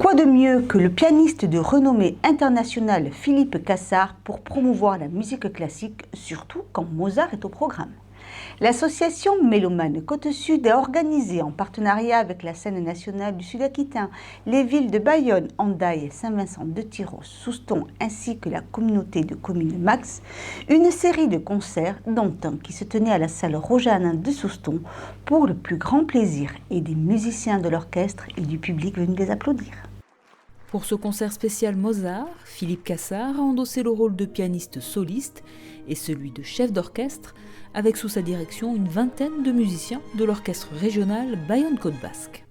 Quoi de mieux que le pianiste de renommée internationale Philippe Cassard pour promouvoir la musique classique, surtout quand Mozart est au programme. L'association Mélomane Côte-Sud a organisé en partenariat avec la scène nationale du Sud-Aquitain, les villes de Bayonne, Hendaye, Saint-Vincent-de-Tyrosse, Souston ainsi que la communauté de communes Max, une série de concerts dont un qui se tenait à la salle Roger-Hanin de Souston pour le plus grand plaisir et des musiciens de l'orchestre et du public venus les applaudir. Pour ce concert spécial Mozart, Philippe Cassard a endossé le rôle de pianiste soliste et celui de chef d'orchestre, avec sous sa direction une vingtaine de musiciens de l'orchestre régional Bayonne-Côte Basque.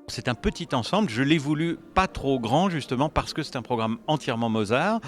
C'est un petit ensemble, je l'ai voulu pas trop grand justement parce que c'est un programme entièrement Mozart.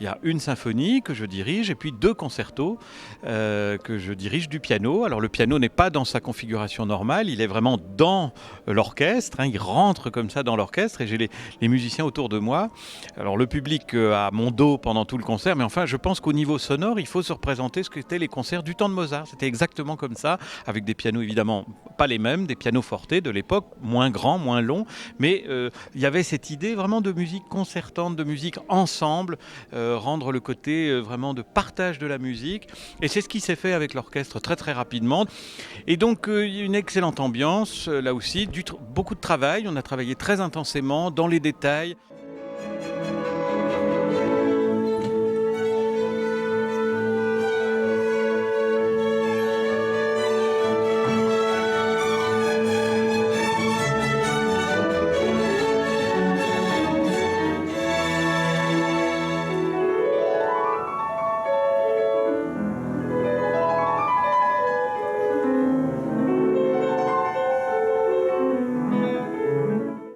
Il y a une symphonie que je dirige et puis deux concertos que je dirige du piano. Alors le piano n'est pas dans sa configuration normale, il est vraiment dans l'orchestre, il rentre comme ça dans l'orchestre et j'ai les musiciens autour de moi. Alors le public a mon dos pendant tout le concert, mais enfin je pense qu'au niveau sonore, il faut se représenter ce qu'étaient les concerts du temps de Mozart. C'était exactement comme ça, avec des pianos évidemment pas les mêmes, des pianos forte de l'époque, moins grands, moins long, mais il y avait cette idée vraiment de musique concertante, de musique ensemble, rendre le côté vraiment de partage de la musique, et c'est ce qui s'est fait avec l'orchestre très très rapidement, et donc une excellente ambiance, là aussi, beaucoup de travail, on a travaillé très intensément dans les détails.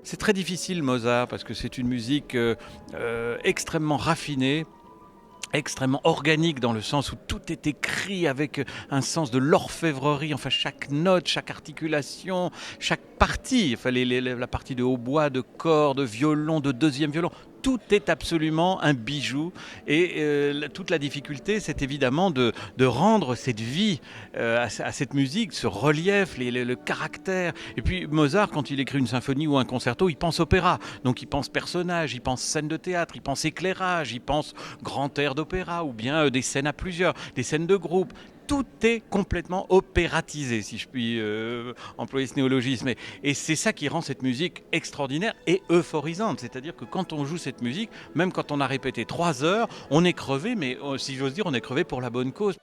C'est très difficile Mozart parce que c'est une musique extrêmement raffinée, extrêmement organique dans le sens où tout est écrit avec un sens de l'orfèvrerie, enfin chaque note, chaque articulation, chaque partie, enfin la partie de hautbois, de cor, de violon, de deuxième violon, tout est absolument un bijou et toute la difficulté c'est évidemment de rendre cette vie à cette musique, ce relief, le caractère. Et puis Mozart, quand il écrit une symphonie ou un concerto, il pense opéra, donc il pense personnage, il pense scène de théâtre, il pense éclairage, il pense grand air d'opéra ou bien des scènes à plusieurs, des scènes de groupe. Tout est complètement opératisé, si je puis employer ce néologisme. Et c'est ça qui rend cette musique extraordinaire et euphorisante. C'est-à-dire que quand on joue cette musique, même quand on a répété 3 heures, on est crevé, mais si j'ose dire, on est crevé pour la bonne cause.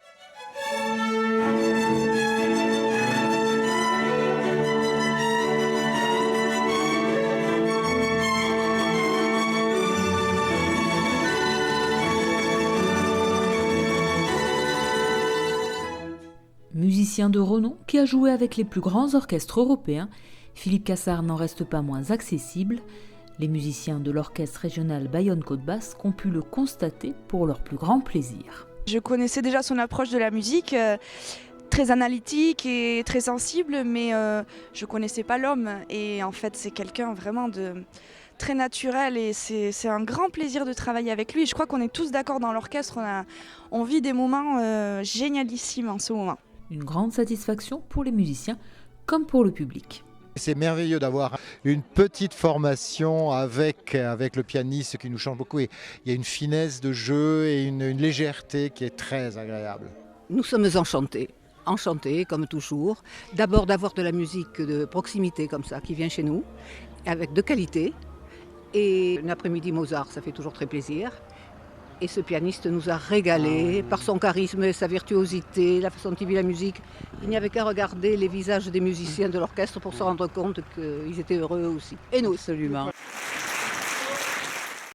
Musicien de renom qui a joué avec les plus grands orchestres européens, Philippe Cassard n'en reste pas moins accessible. Les musiciens de l'orchestre régional Bayonne-Côte Basque ont pu le constater pour leur plus grand plaisir. Je connaissais déjà son approche de la musique, très analytique et très sensible, mais je ne connaissais pas l'homme. Et en fait, c'est quelqu'un vraiment de très naturel et c'est un grand plaisir de travailler avec lui. Je crois qu'on est tous d'accord dans l'orchestre, on vit des moments génialissimes en ce moment. Une grande satisfaction pour les musiciens comme pour le public. C'est merveilleux d'avoir une petite formation avec le pianiste qui nous change beaucoup. Et il y a une finesse de jeu et une légèreté qui est très agréable. Nous sommes enchantés comme toujours. D'abord d'avoir de la musique de proximité comme ça qui vient chez nous, avec de qualité. Et l'après-midi Mozart, ça fait toujours très plaisir. Et ce pianiste nous a régalés par son charisme et sa virtuosité, la façon dont il vit la musique. Il n'y avait qu'à regarder les visages des musiciens de l'orchestre pour se rendre compte qu'ils étaient heureux aussi. Et nous. Absolument.